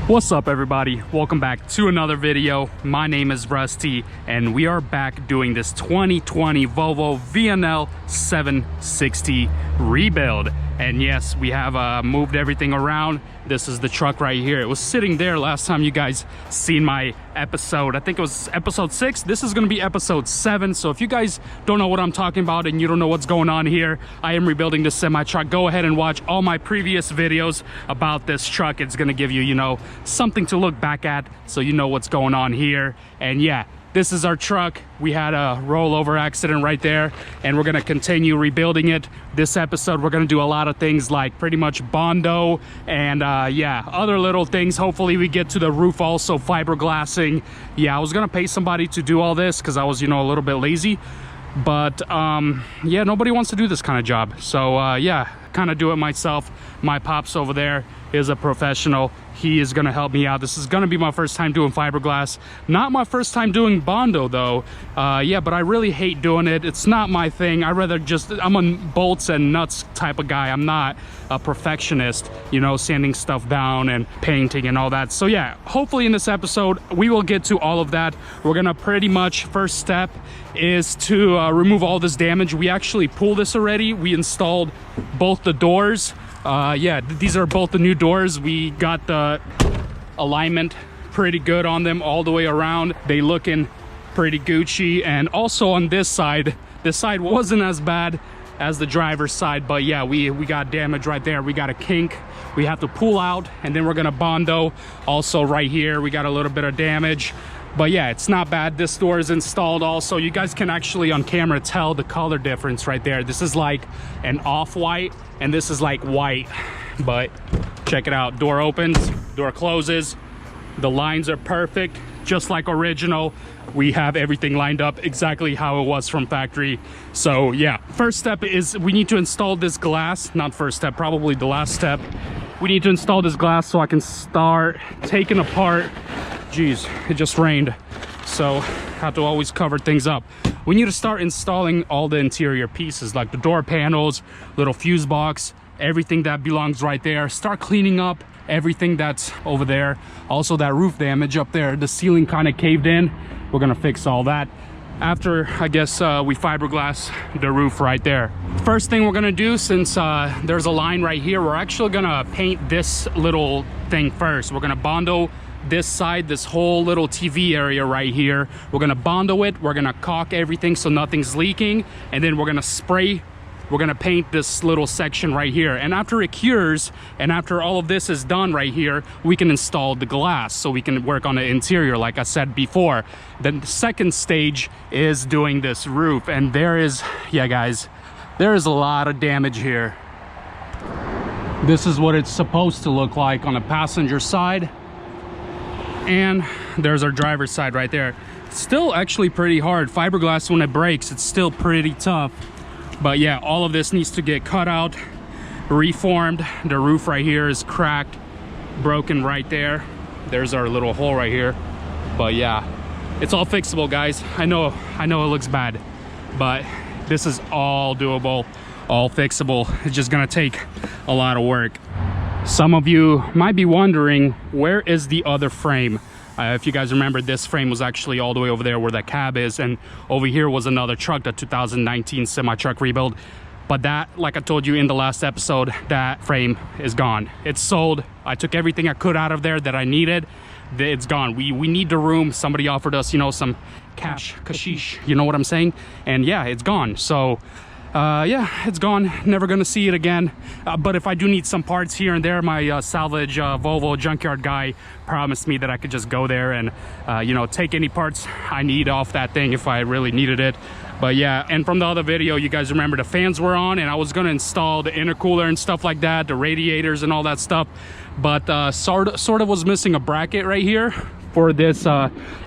What's up everybody, welcome back to another video. My name is Rusty and we are back doing this 2020 Volvo VNL760 rebuild. And yes, we have moved everything around. This is the truck right here. It was sitting there last time you guys seen my episode. I think it was episode 6. This is gonna be episode 7. So if you guys don't know what I'm talking about and you don't know what's going on here, I am rebuilding this semi truck. Go ahead and watch all my previous videos about this truck. It's gonna give you, you know, something to look back at so you know what's going on here. And yeah, this is our truck. We had a rollover accident right there and we're gonna continue rebuilding it. This episode we're gonna do a lot of things like pretty much Bondo and yeah, other little things. Hopefully we get to the roof also, fiberglassing. Yeah, I was gonna pay somebody to do all this because I was, you know, a little bit lazy, but yeah, nobody wants to do this kind of job. So yeah, kind of do it myself. My pops over there is a professional. He is gonna help me out. This is gonna be my first time doing fiberglass. Not my first time doing Bondo though. Yeah, but I really hate doing it. It's not my thing. I rather just, I'm a bolts and nuts type of guy. I'm not a perfectionist, you know, sanding stuff down and painting and all that. So yeah, hopefully in this episode, we will get to all of that. We're gonna pretty much, first step is to remove all this damage. We actually pulled this already. We installed both the doors. Yeah, these are both the new doors. We got the alignment pretty good on them all the way around. They looking pretty Gucci. And also on this side wasn't as bad as the driver's side, but yeah, we got damage right there. We got a kink we have to pull out, and then we're gonna Bondo. Also right here we got a little bit of damage, but yeah, it's not bad. This door is installed also. You guys can actually on camera tell the color difference right there. This is like an off-white and this is like white, but check it out. Door opens, door closes. The lines are perfect, just like original. We have everything lined up exactly how it was from factory. So yeah, first step is we need to install this glass. Not first step, probably the last step. We need to install this glass so I can start taking apart. Geez, it just rained, so have to always cover things up. We need to start installing all the interior pieces, like the door panels, little fuse box, everything that belongs right there. Start cleaning up everything that's over there. Also that roof damage up there, the ceiling kind of caved in. We're gonna fix all that after, I guess, we fiberglass the roof right there. First thing we're gonna do, since there's a line right here, we're actually gonna paint this little thing first. We're gonna Bondo this side, this whole little TV area right here. We're gonna Bondo it, we're gonna caulk everything so nothing's leaking, and then we're gonna spray, we're gonna paint this little section right here. And after it cures, and after all of this is done right here, we can install the glass so we can work on the interior like I said before. Then the second stage is doing this roof, and there is, yeah guys, there is a lot of damage here. This is what it's supposed to look like on the passenger side. And there's our driver's side right there. Still actually pretty hard. Fiberglass, when it breaks, it's still pretty tough. But yeah, all of this needs to get cut out, reformed. The roof right here is cracked, broken right there. There's our little hole right here. But yeah, it's all fixable, guys. I know it looks bad, but this is all doable, all fixable. It's just gonna take a lot of work. Some of you might be wondering, where is the other frame? If you guys remember, this frame was actually all the way over there where that cab is, and over here was another truck, the 2019 semi-truck rebuild. But that, like I told you in the last episode, that frame is gone. It's sold. I took everything I could out of there that I needed. It's gone. We need the room. Somebody offered us, you know, some cash, kashish, you know what I'm saying? And yeah, it's gone. So yeah, it's gone. Never gonna see it again. But if I do need some parts here and there, my salvage Volvo junkyard guy promised me that I could just go there and you know, take any parts I need off that thing if I really needed it. But yeah, and from the other video, you guys remember the fans were on, and I was gonna install the intercooler and stuff like that, the radiators and all that stuff, but sort of was missing a bracket right here for this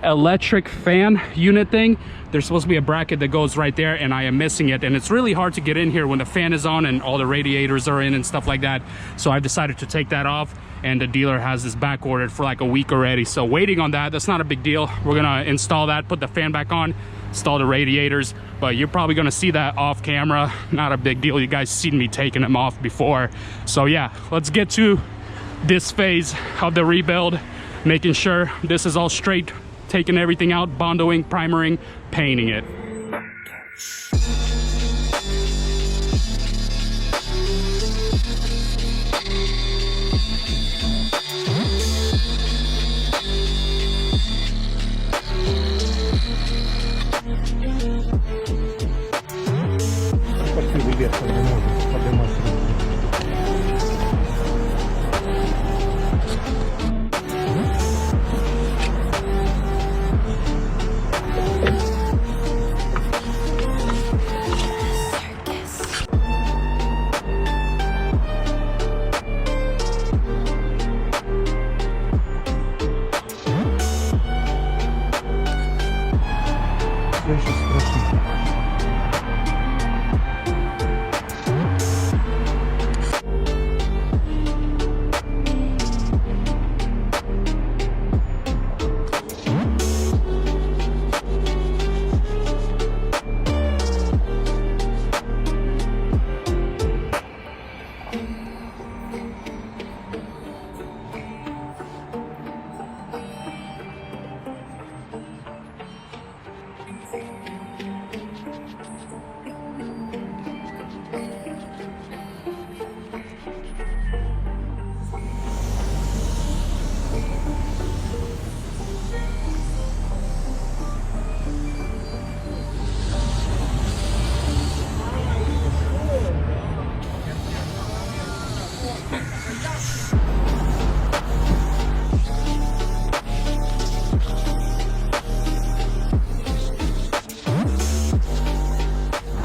electric fan unit thing. There's supposed to be a bracket that goes right there, and I am missing it, and it's really hard to get in here when the fan is on and all the radiators are in and stuff like that. So I've decided to take that off, and the dealer has this back ordered for like a week already, so waiting on that. That's not a big deal. We're gonna install that, put the fan back on, install the radiators, but you're probably gonna see that off camera. Not a big deal. You guys seen me taking them off before. So yeah, let's get to this phase of the rebuild, making sure this is all straight, taking everything out, bondoing, primering, painting it.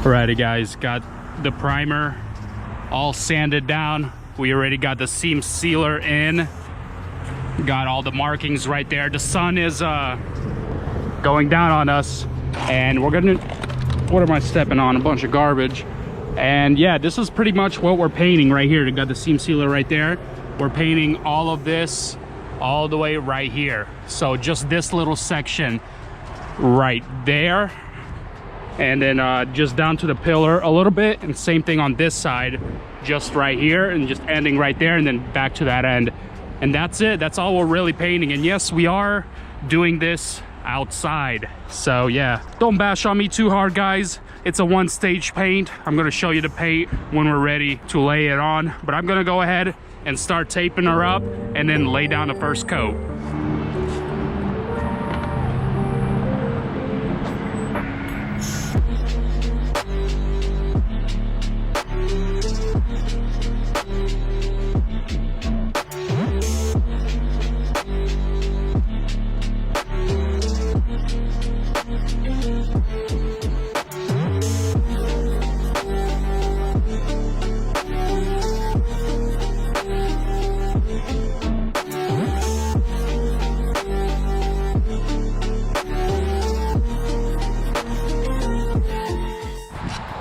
Alrighty guys, got the primer all sanded down. We already got the seam sealer in. Got all the markings right there. The sun is going down on us, and we're gonna, what am I stepping on? A bunch of garbage. And yeah, this is pretty much what we're painting right here. We got the seam sealer right there. We're painting all of this all the way right here. So just this little section right there, and then just down to the pillar a little bit, and same thing on this side, just right here, and just ending right there, and then back to that end. And that's it. That's all we're really painting. And yes, we are doing this outside, so yeah, don't bash on me too hard, guys. It's a one-stage paint. I'm gonna show you the paint when we're ready to lay it on, but I'm gonna go ahead and start taping her up and then lay down the first coat.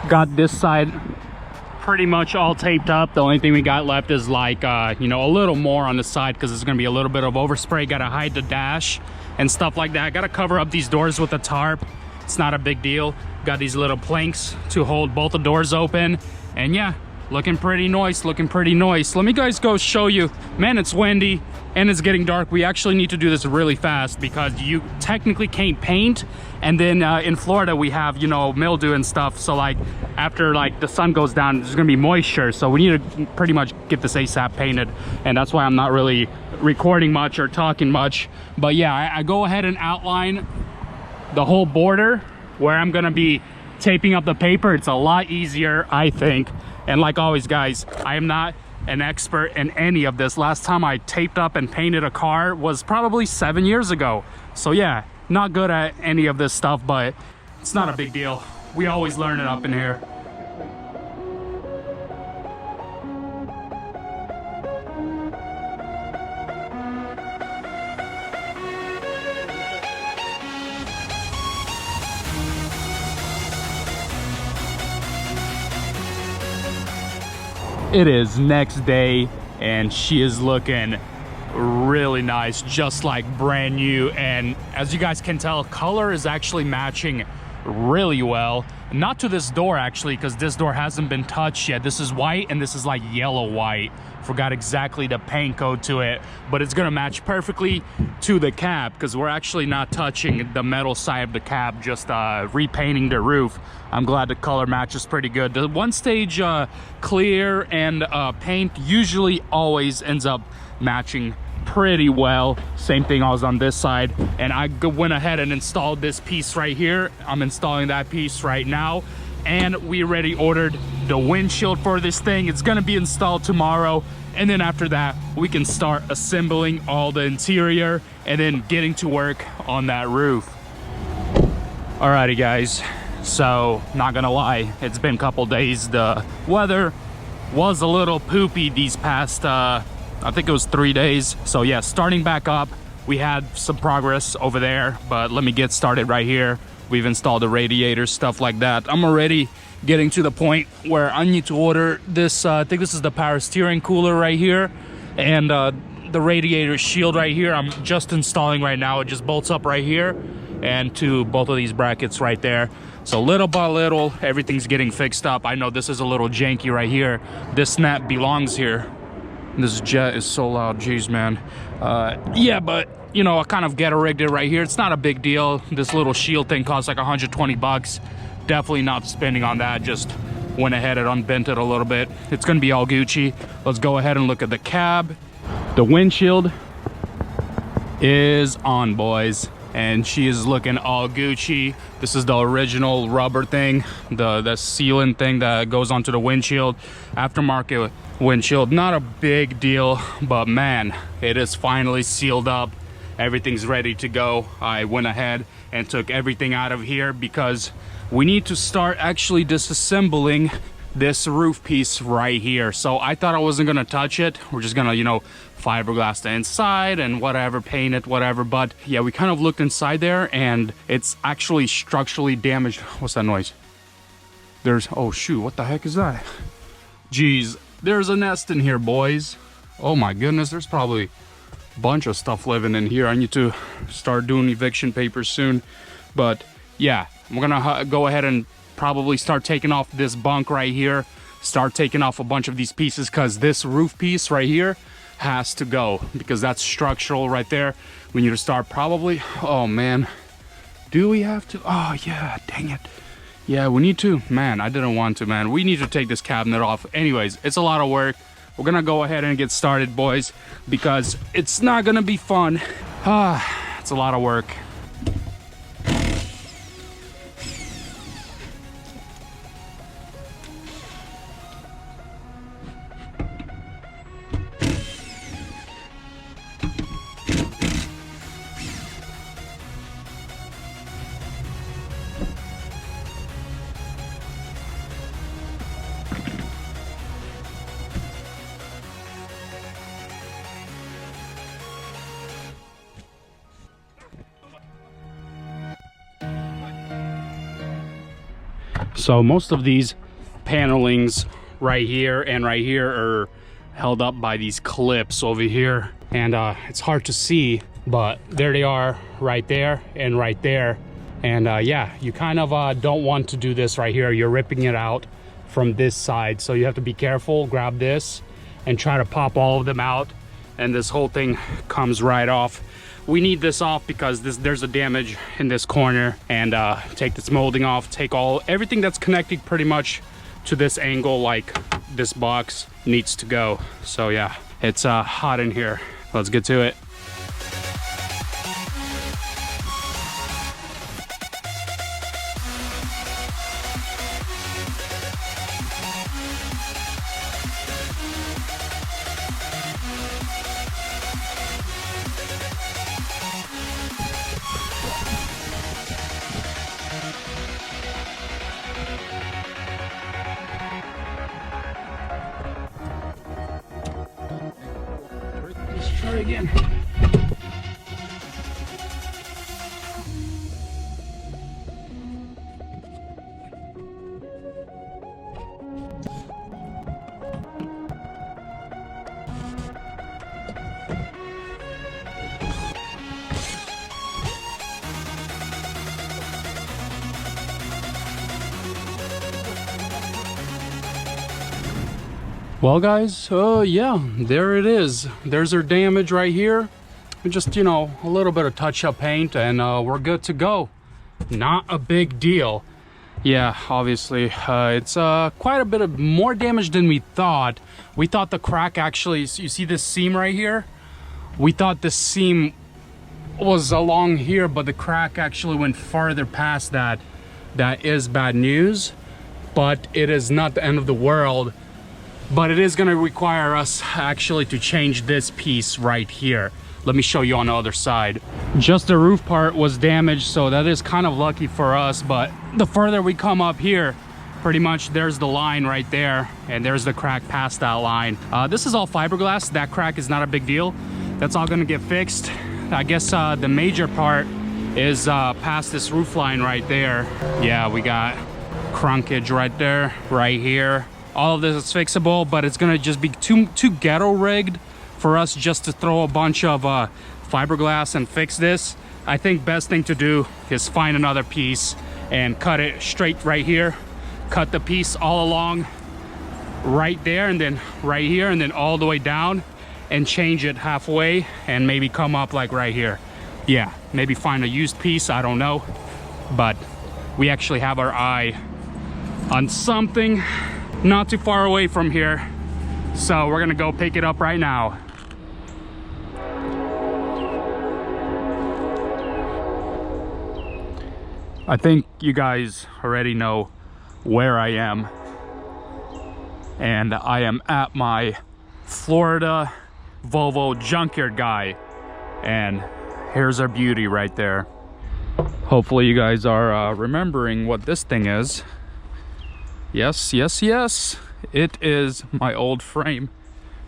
Got this side pretty much all taped up. The only thing we got left is like you know, a little more on the side because there's gonna be a little bit of overspray. Gotta hide the dash and stuff like that. Gotta cover up these doors with a tarp. It's not a big deal. Got these little planks to hold both the doors open, and yeah, looking pretty nice, looking pretty nice. Let me guys go show you. Man, it's windy and it's getting dark. We actually need to do this really fast because you technically can't paint, and then in Florida we have, you know, mildew and stuff. So like after like the sun goes down, there's gonna be moisture, so we need to pretty much get this ASAP painted, and that's why I'm not really recording much or talking much. But yeah, I go ahead and outline the whole border where I'm gonna be taping up the paper, it's a lot easier, I think. And like always, guys, I am not an expert in any of this. Last time I taped up and painted a car was probably 7 years ago. So yeah, not good at any of this stuff, but it's not a big deal. We always learn it up in here. It is next day and she is looking really nice, just like brand new. And as you guys can tell, color is actually matching really well. Not to this door actually, because this door hasn't been touched yet. This is white and this is like yellow white. Forgot exactly the paint code to it, but it's gonna match perfectly to the cab because we're actually not touching the metal side of the cab, just repainting the roof. I'm glad the color matches pretty good. The one stage clear and paint usually always ends up matching pretty well. Same thing I was on this side, and I went ahead and installed this piece right here. I'm installing that piece right now, and we already ordered the windshield for this thing. It's gonna be installed tomorrow, and then after that we can start assembling all the interior and then getting to work on that roof. Alrighty guys, so not gonna lie, it's been a couple days. The weather was a little poopy these past I think it was 3 days. So yeah, starting back up, we had some progress over there, but let me get started right here. We've installed the radiator, stuff like that. I'm already getting to the point where I need to order this. I think this is the power steering cooler right here, and the radiator shield right here. I'm just installing right now. It just bolts up right here and to both of these brackets right there. So little by little, everything's getting fixed up. I know this is a little janky right here. This snap belongs here. This jet is so loud, jeez, man. Yeah, but you know, I kind of rigged it right here. It's not a big deal. This little shield thing costs like 120 bucks. Definitely not spending on that. Just went ahead and unbent it a little bit. It's gonna be all Gucci. Let's go ahead and look at the cab. The windshield is on, boys, and she is looking all Gucci. This is the original rubber thing, the sealant thing that goes onto the windshield. Aftermarket windshield, not a big deal, but man, it is finally sealed up. Everything's ready to go. I went ahead and took everything out of here because we need to start actually disassembling this roof piece right here. So I thought I wasn't gonna touch it. We're just gonna, you know, fiberglass the inside and whatever, paint it, whatever. But yeah, we kind of looked inside there and it's actually structurally damaged. What's that noise? There's, oh shoot, what the heck is that? Jeez, there's a nest in here, boys. Oh my goodness, there's probably a bunch of stuff living in here. I need to start doing eviction papers soon. But yeah, I'm gonna go ahead and probably start taking off this bunk right here, start taking off a bunch of these pieces, because this roof piece right here has to go because that's structural right there. We need to start probably, oh man, do we have to? Oh yeah, dang it. Yeah, we need to. Man, I didn't want to, man. We need to take this cabinet off. Anyways, it's a lot of work. We're gonna go ahead and get started, boys, because it's not gonna be fun. It's a lot of work. So most of these panelings right here and right here are held up by these clips over here, and it's hard to see, but there they are right there and right there. And yeah, you kind of don't want to do this right here. You're ripping it out from this side, so you have to be careful. Grab this and try to pop all of them out, and this whole thing comes right off. We need this off because there's a damage in this corner, and take this molding off, take everything that's connected pretty much to this angle, like this box, needs to go. So yeah, it's hot in here. Let's get to it. Try again. Well guys, yeah, there it is. There's our damage right here. Just, you know, a little bit of touch-up paint and we're good to go. Not a big deal. Yeah, obviously, it's quite a bit of more damage than we thought. We thought the crack actually, you see this seam right here? We thought the seam was along here, but the crack actually went farther past that. That is bad news, but it is not the end of the world. But it is going to require us actually to change this piece right here. Let me show you on the other side. Just the roof part was damaged, so that is kind of lucky for us. But the further we come up here, pretty much there's the line right there, and there's the crack past that line. This is all fiberglass. That crack is not a big deal. That's all going to get fixed. I guess the major part is past this roof line right there. Yeah, we got crunkage right there, right here. All of this is fixable, but it's gonna just be too ghetto rigged for us just to throw a bunch of fiberglass and fix this. I think best thing to do is find another piece and cut it straight right here. Cut the piece all along right there, and then right here, and then all the way down, and change it halfway and maybe come up like right here. Yeah, maybe find a used piece, I don't know. But we actually have our eye on something not too far away from here, so we're gonna go pick it up right now. I think you guys already know where I am, and I am at my Florida Volvo junkyard guy, and here's our beauty right there. Hopefully you guys are remembering what this thing is. Yes, yes, yes, it is my old frame.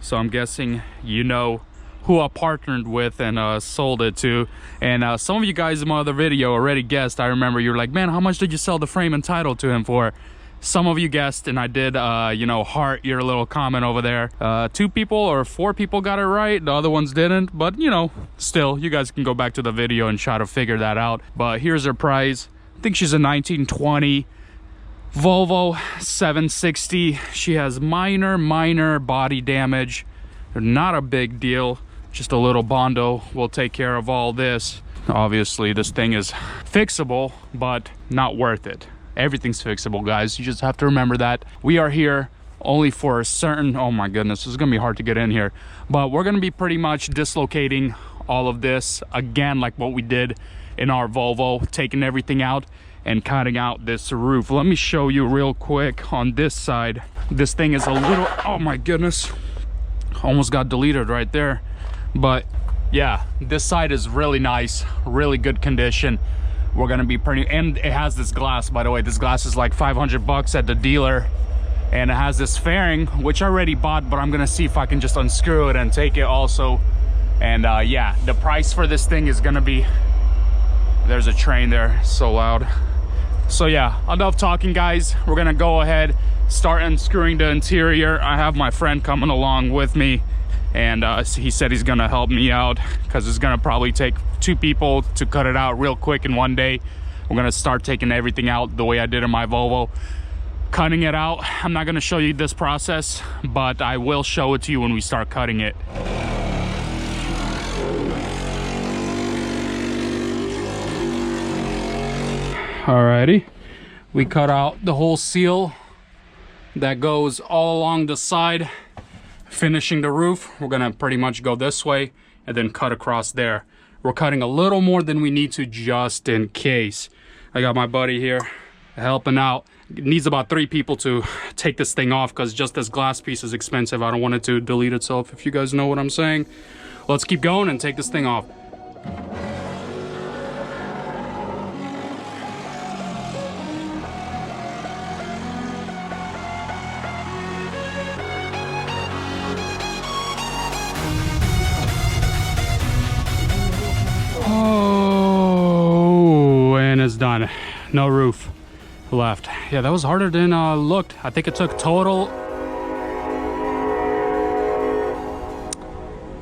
So I'm guessing you know who I partnered with and sold it to. And some of you guys in my other video already guessed. I remember you were like, man, how much did you sell the frame Untitled to him for? Some of you guessed, and I did, you know, heart your little comment over there. 2 people or 4 people got it right. The other ones didn't. But, you know, still, you guys can go back to the video and try to figure that out. But here's her price. I think she's a 1920. Volvo 760. She has minor body damage. Not a big deal. Just a little Bondo will take care of all this. Obviously, this thing is fixable, but not worth it. Everything's fixable, guys. You just have to remember that. We are here only for a certain... Oh my goodness, this is gonna be hard to get in here. But we're gonna be pretty much dislocating all of this again, like what we did in our Volvo, taking everything out and cutting out this roof. Let me show you real quick on this side. This thing is a little... Oh my goodness. Almost got deleted right there. But yeah, this side is really nice, really good condition. We're gonna be pretty... And it has this glass, by the way. This glass is like 500 bucks at the dealer. And it has this fairing, which I already bought, but I'm gonna see if I can just unscrew it and take it also. And yeah, the price for this thing is gonna be... There's a train there, so loud. So yeah, enough talking, guys. We're gonna go ahead, start unscrewing the interior. I have my friend coming along with me, and he said he's gonna help me out because it's gonna probably take 2 people to cut it out real quick in one day. We're gonna start taking everything out the way I did in my Volvo, cutting it out. I'm not gonna show you this process, but I will show it to you when we start cutting it. Alrighty, we cut out the whole seal that goes all along the side, finishing the roof. We're gonna pretty much go this way and then cut across there. We're cutting a little more than we need to just in case. I got my buddy here helping out. It needs about 3 people to take this thing off because just this glass piece is expensive. I don't want it to delete itself, if you guys know what I'm saying. Let's keep going and take this thing off. no roof left. Yeah, that was harder than looked. I think it took total.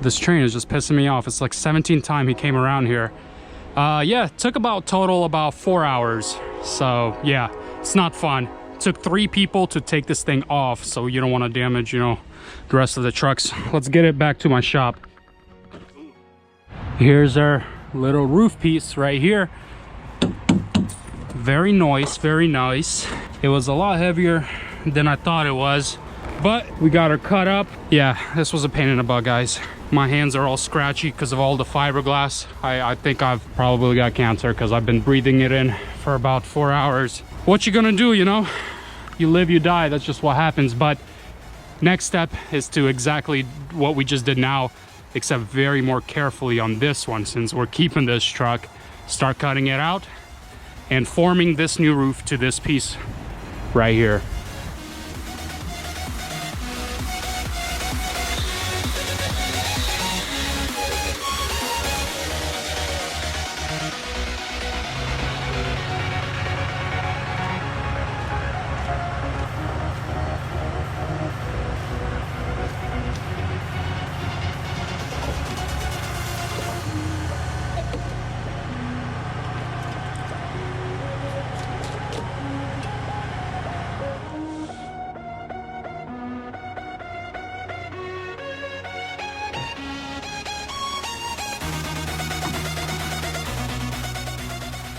This train is just pissing me off. It's like 17th time he came around here. Yeah, it took about 4 hours. So yeah, it's not fun. It took 3 people to take this thing off, so you don't want to damage, you know, the rest of the trucks. Let's get it back to my shop. Here's our little roof piece right here. Very nice, very nice. It was a lot heavier than I thought it was, but we got her cut up. Yeah, this was a pain in the butt, guys. My hands are all scratchy because of all the fiberglass. I think I've probably got cancer because I've been breathing it in for about 4 hours. What you gonna do, you know? You live, you die, that's just what happens. But next step is to exactly what we just did now, except very more carefully on this one, since we're keeping this truck. Start cutting it out and forming this new roof to this piece right here.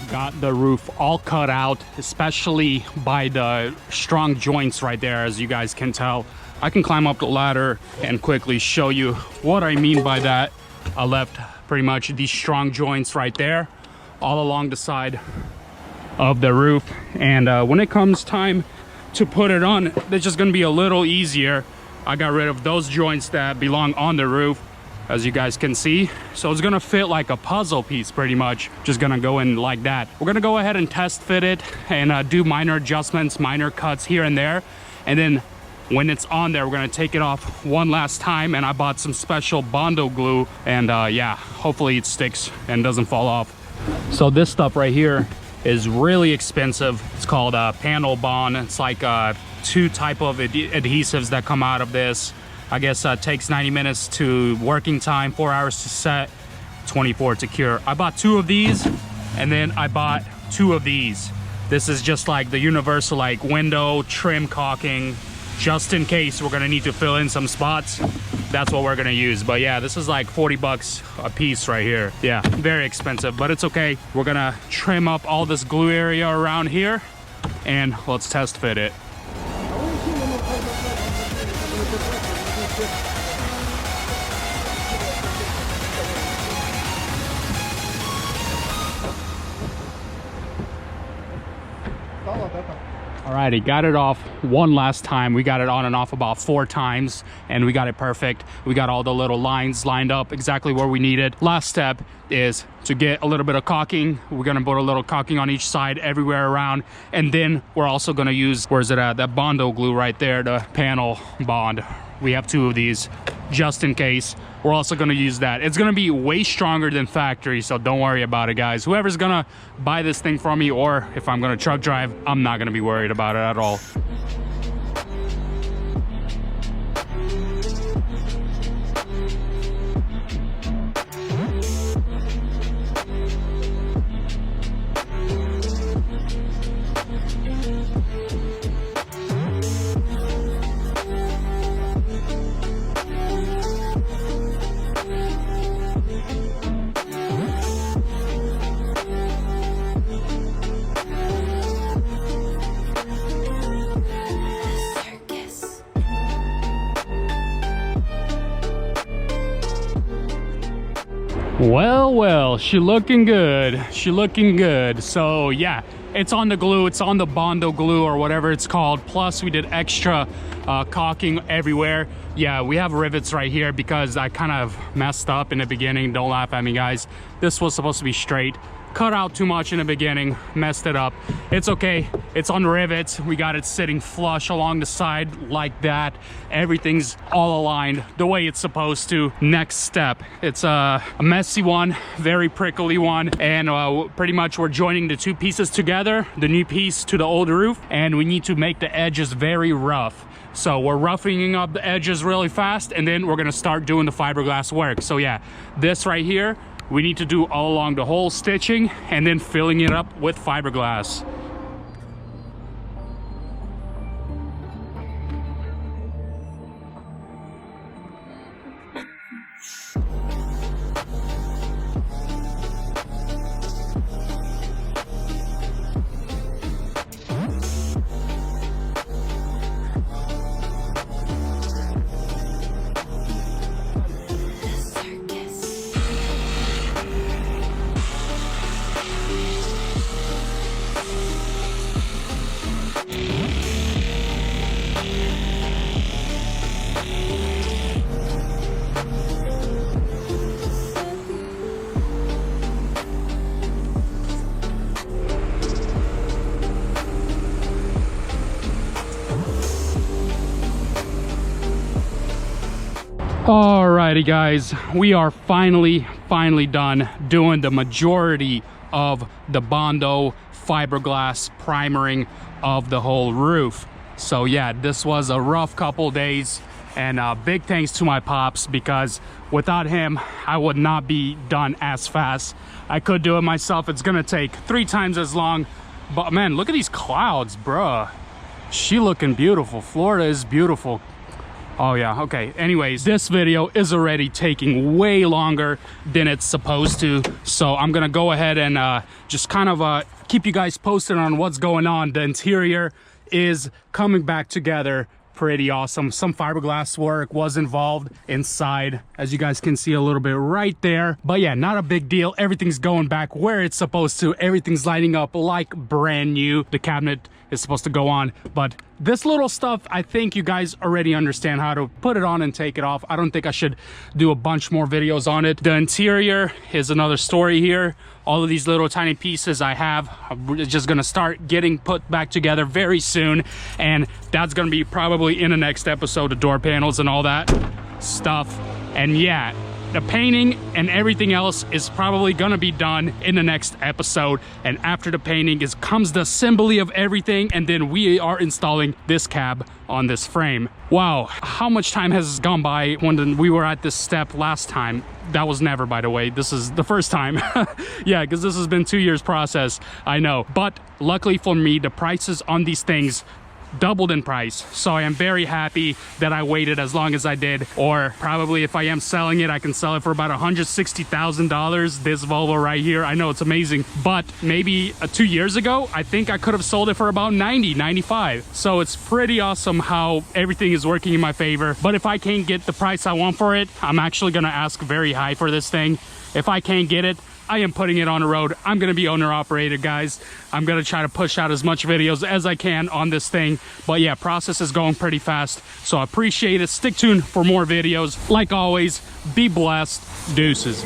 Got the roof all cut out, especially by the strong joints right there, as you guys can tell. I can climb up the ladder and quickly show you what I mean by that. I left pretty much these strong joints right there all along the side of the roof, and when it comes time to put it on, it's just gonna be a little easier. I got rid of those joints that belong on the roof, as you guys can see. So it's gonna fit like a puzzle piece pretty much. Just gonna go in like that. We're gonna go ahead and test fit it and do minor adjustments, minor cuts here and there. And then when it's on there, we're gonna take it off one last time. And I bought some special Bondo glue, and yeah, hopefully it sticks and doesn't fall off. So this stuff right here is really expensive. It's called panel bond. It's like 2 type of adhesives that come out of this. I guess takes 90 minutes to working time, 4 hours to set, 24 to cure. I bought 2 of these, and then I bought 2 of these. This is just like the universal like window trim caulking, just in case we're gonna need to fill in some spots. That's what we're gonna use. But yeah, this is like 40 bucks a piece right here. Yeah, very expensive, but it's okay. We're gonna trim up all this glue area around here, and let's test fit it. Alrighty, got it off one last time. We got it on and off about 4 times, and we got it perfect. We got all the little lines lined up exactly where we need it. Last step is to get a little bit of caulking. We're gonna put a little caulking on each side, everywhere around, and then we're also gonna use, where's it at? That Bondo glue right there, the panel bond. We have 2 of these just in case. We're also gonna use that. It's gonna be way stronger than factory, so don't worry about it, guys. Whoever's gonna buy this thing from me, or if I'm gonna truck drive, I'm not gonna be worried about it at all. Well, she looking good. She looking good. So yeah, it's on the glue. It's on the Bondo glue or whatever it's called. Plus we did extra caulking everywhere. Yeah, we have rivets right here because I kind of messed up in the beginning. Don't laugh at me, guys. This was supposed to be straight. cut out too much in the beginning, messed it up. It's okay, it's on rivets. We got it sitting flush along the side like that. Everything's all aligned the way it's supposed to. Next step, it's a messy one, very prickly one, and pretty much we're joining the two pieces together, the new piece to the old roof, and we need to make the edges very rough. So we're roughing up the edges really fast, and then we're gonna start doing the fiberglass work. So yeah, this right here, we need to do all along the whole stitching and then filling it up with fiberglass. Alrighty guys, we are finally done doing the majority of the Bondo fiberglass primering of the whole roof. So yeah, this was a rough couple days, and big thanks to my pops, because without him I would not be done as fast. I could do it myself. It's gonna take 3 times as long, but man, look at these clouds, bruh. She looking beautiful. Florida is beautiful. Oh yeah, okay. Anyways, this video is already taking way longer than it's supposed to. So I'm gonna go ahead and just kind of keep you guys posted on what's going on. The interior is coming back together pretty awesome. Some fiberglass work was involved inside, as you guys can see a little bit right there. But yeah, not a big deal. Everything's going back where it's supposed to. Everything's lighting up like brand new. The cabinet is supposed to go on, but this little stuff, I think you guys already understand how to put it on and take it off. I don't think I should do a bunch more videos on it. The interior is another story here. All of these little tiny pieces I have are just gonna start getting put back together very soon, and that's gonna be probably in the next episode, the door panels and all that stuff. And yeah, the painting and everything else is probably gonna be done in the next episode. And after the painting comes the assembly of everything, and then we are installing this cab on this frame. Wow, how much time has gone by when we were at this step last time? That was never, by the way. This is the first time. Yeah, because this has been 2 years process, I know. But luckily for me, the prices on these things doubled in price, so I am very happy that I waited as long as I did. Or probably if I am selling it, I can sell it for about $160,000. This Volvo right here, I know it's amazing, but maybe 2 years ago I think I could have sold it for about 90, 95. So it's pretty awesome how everything is working in my favor. But if I can't get the price I want for it, I'm actually gonna ask very high for this thing. If I can't get it, I am putting it on the road. I'm gonna be owner operated, guys. I'm gonna try to push out as much videos as I can on this thing. But yeah, process is going pretty fast, so I appreciate it. Stick tuned for more videos. Like always, be blessed. Deuces.